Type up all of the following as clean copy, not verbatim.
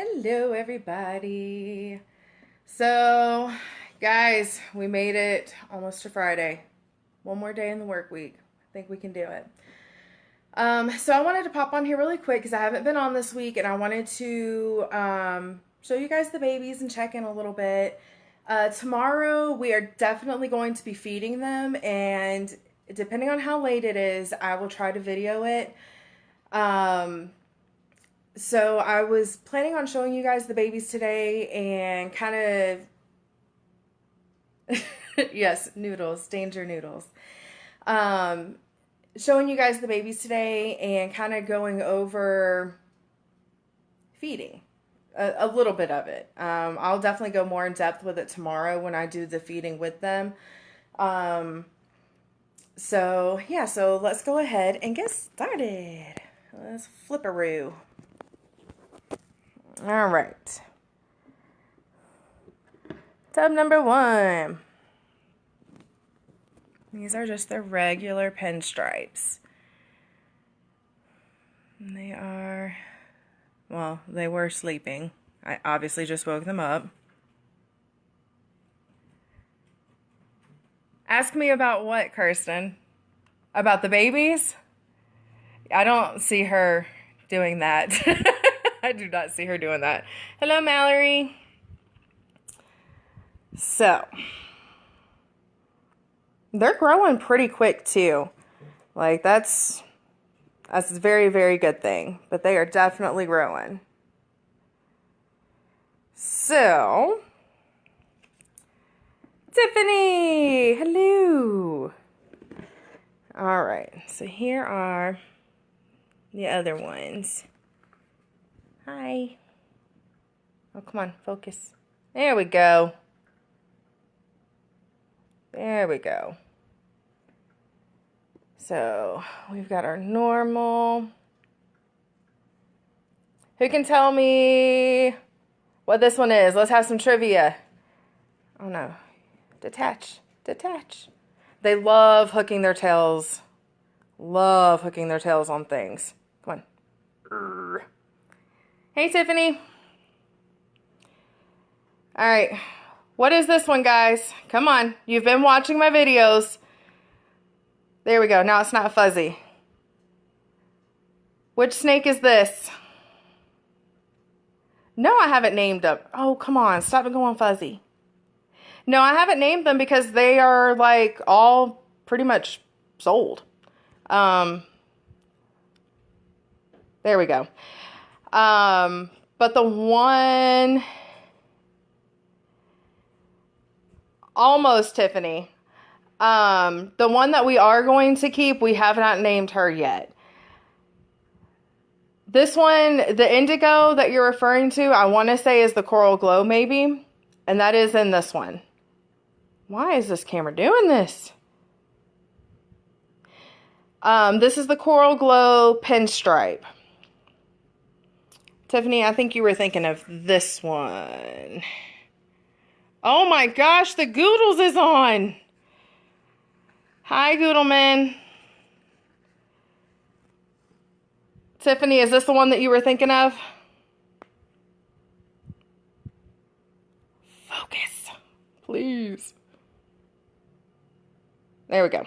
Hello, everybody. So, guys, we made it almost to Friday. One more day in the work week. I think we can do it. So I wanted to pop on here really quick because I haven't been on this week, and I wanted to show you guys the babies and check in a little bit. Tomorrow we are definitely going to be feeding them, and depending on how late it is, I will try to video it. So I was planning on showing you guys the babies today and kind of, yes, noodles, danger noodles. Showing you guys the babies today and kind of going over feeding a little bit of it. I'll definitely go more in depth with it tomorrow when I do the feeding with them. So yeah, so let's go ahead and get started. Let's flip-a-roo. All right. Tub number 1. These are just the regular pinstripes. And they are, well, they were sleeping. I obviously just woke them up. Ask me about what, Kirsten? About the babies? I don't see her doing that. I do not see her doing that. Hello, Mallory. So, they're growing pretty quick too. Like that's a very, very good thing. But they are definitely growing. So, Tiffany, hello. All right, so here are the other ones. Hi. Oh, come on, focus. There we go. There we go. So, we've got our normal. Who can tell me what this one is? Let's have some trivia. Oh, no. Detach. Detach. They love hooking their tails. Love hooking their tails on things. Come on. Hey, Tiffany. All right. What is this one, guys? Come on. You've been watching my videos. There we go. Now it's not fuzzy. Which snake is this? No, I haven't named them. Oh, come on. Stop going fuzzy. No, I haven't named them because they are like all pretty much sold. There we go. But the one, almost Tiffany. The one that we are going to keep, we have not named her yet. This one, the indigo that you're referring to, I want to say is the Coral Glow maybe. And that is in this one. Why is this camera doing this? This is the Coral Glow pinstripe. Tiffany, I think you were thinking of this one. Oh my gosh, the Goodles is on. Hi, Goodleman. Tiffany, is this the one that you were thinking of? Focus, please. There we go.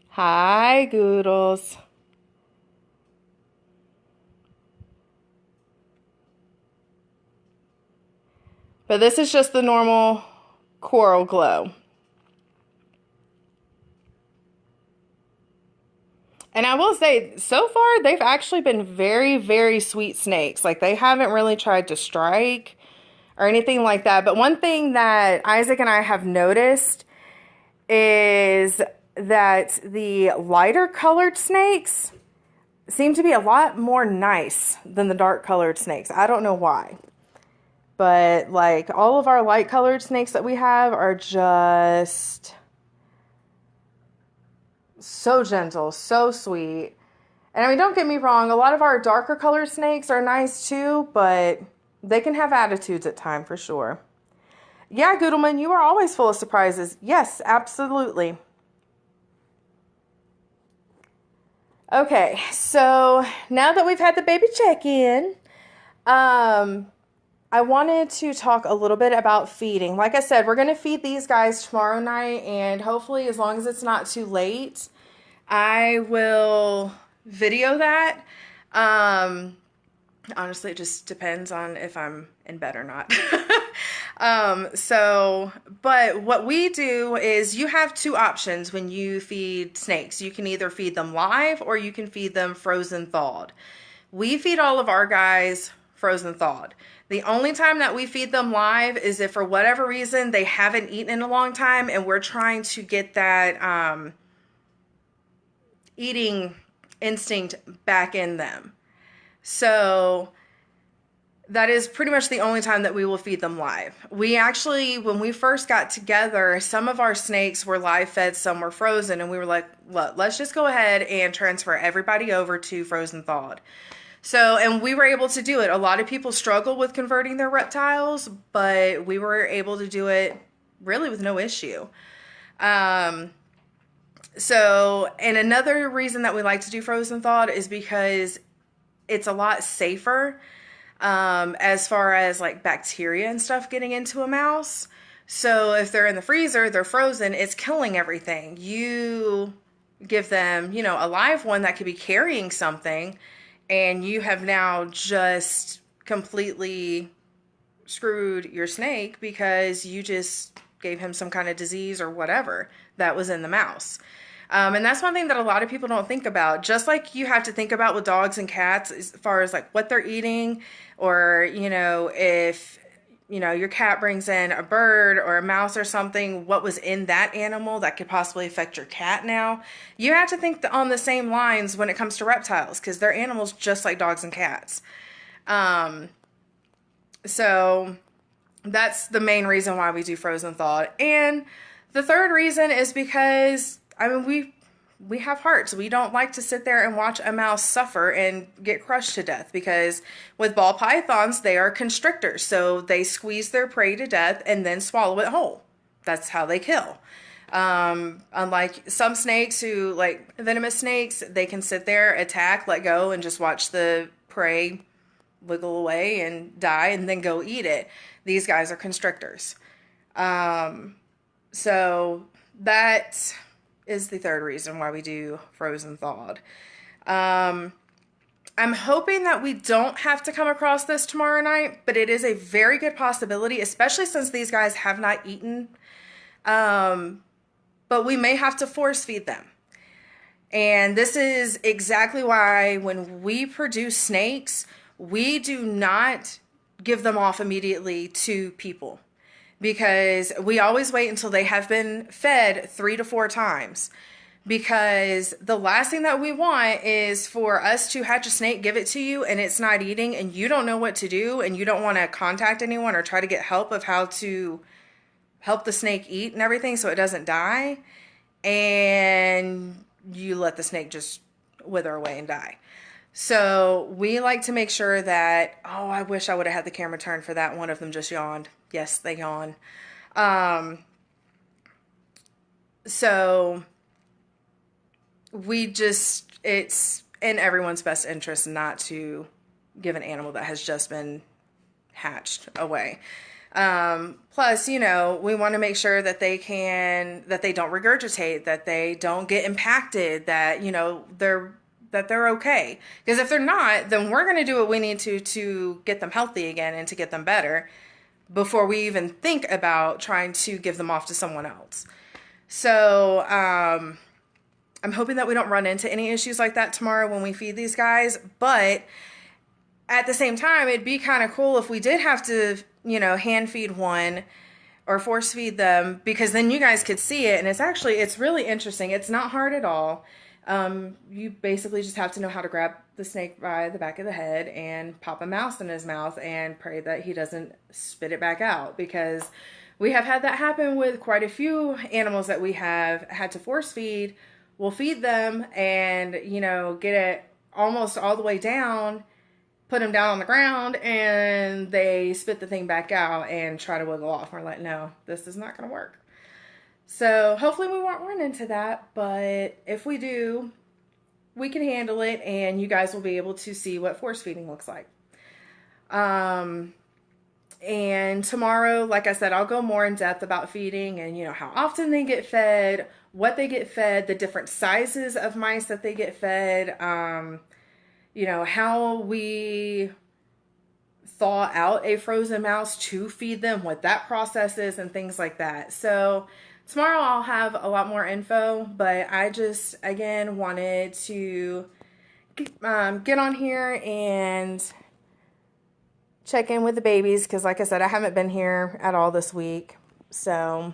Hi, Goodles. But this is just the normal Coral Glow. And I will say, so far, they've actually been very, very sweet snakes. Like, they haven't really tried to strike or anything like that. But one thing that Isaac and I have noticed is that the lighter colored snakes seem to be a lot more nice than the dark colored snakes. I don't know why. But, like, all of our light colored snakes that we have are just so gentle, so sweet. And I mean, don't get me wrong, a lot of our darker colored snakes are nice too, but they can have attitudes at times for sure. Yeah, Goodleman, you are always full of surprises. Yes, absolutely. Okay, so now that we've had the baby check-in, Um, I wanted to talk a little bit about feeding. Like I said, we're going to feed these guys tomorrow night, and hopefully, as long as it's not too late, I will video that. Um, Honestly, it just depends on if I'm in bed or not. But what we do is you have two options when you feed snakes. You can either feed them live or you can feed them frozen thawed. We feed all of our guys frozen thawed. The only time that we feed them live is if for whatever reason they haven't eaten in a long time and we're trying to get that eating instinct back in them. So that is pretty much the only time that we will feed them live. We actually, when we first got together, some of our snakes were live fed, some were frozen, and we were like, look, let's just go ahead and transfer everybody over to frozen thawed. So, and we were able to do it. A lot of people struggle with converting their reptiles, but we were able to do it really with no issue. So, and another reason that we like to do frozen thawed is because it's a lot safer as far as like bacteria and stuff getting into a mouse. So if they're in the freezer, they're frozen, it's killing everything. You give them, you know, a live one that could be carrying something, and you have now just completely screwed your snake because you just gave him some kind of disease or whatever that was in the mouse. And that's one thing that a lot of people don't think about. Just like you have to think about with dogs and cats as far as like what they're eating, or, you know, if, you know, your cat brings in a bird or a mouse or something, what was in that animal that could possibly affect your cat now. You have to think on the same lines when it comes to reptiles, because they're animals just like dogs and cats. So that's the main reason why we do frozen thawed. And the third reason is because, I mean, we have hearts. We don't like to sit there and watch a mouse suffer and get crushed to death, because with ball pythons, they are constrictors. So they squeeze their prey to death and then swallow it whole. That's how they kill. Unlike some snakes who, like venomous snakes, they can sit there, attack, let go, and just watch the prey wiggle away and die and then go eat it. These guys are constrictors. So that is the third reason why we do frozen thawed. I'm hoping that we don't have to come across this tomorrow night, but it is a very good possibility, especially since these guys have not eaten. But we may have to force feed them. And this is exactly why when we produce snakes, we do not give them off immediately to people, because we always wait until they have been fed 3 to 4 times. Because the last thing that we want is for us to hatch a snake, give it to you, and it's not eating, and you don't know what to do, and you don't want to contact anyone or try to get help of how to help the snake eat and everything so it doesn't die, and you let the snake just wither away and die. So we like to make sure that, oh, I wish I would have had the camera turned for that. One of them just yawned. Yes, they yawn. So we just, it's in everyone's best interest not to give an animal that has just been hatched away. Plus, you know, we want to make sure that they don't regurgitate, that they don't get impacted, that, you know, they're okay. Because if they're not, then we're going to do what we need to get them healthy again and to get them better before we even think about trying to give them off to someone else. So, I'm hoping that we don't run into any issues like that tomorrow when we feed these guys, but at the same time, it'd be kind of cool if we did have to, you know, hand feed one or force feed them, because then you guys could see it. And it's really interesting. It's not hard at all. You basically just have to know how to grab the snake by the back of the head and pop a mouse in his mouth and pray that he doesn't spit it back out, because we have had that happen with quite a few animals that we have had to force feed. We'll feed them and, you know, get it almost all the way down, put them down on the ground, and they spit the thing back out and try to wiggle off. We're like, no, this is not going to work. So hopefully we won't run into that, but if we do, we can handle it, and you guys will be able to see what force feeding looks like. And tomorrow, like I said, I'll go more in depth about feeding and, how often they get fed, what they get fed, the different sizes of mice that they get fed, how we thaw out a frozen mouse to feed them, what that process is, and things like that. So tomorrow I'll have a lot more info, but I just, again, wanted to get on here and check in with the babies because, like I said, I haven't been here at all this week. So,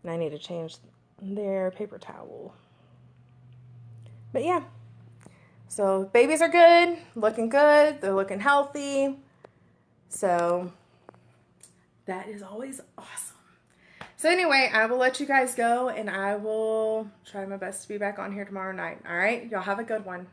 and I need to change their paper towel. But yeah, so babies are good, looking good. They're looking healthy. So that is always awesome. So anyway, I will let you guys go and I will try my best to be back on here tomorrow night. All right, y'all have a good one.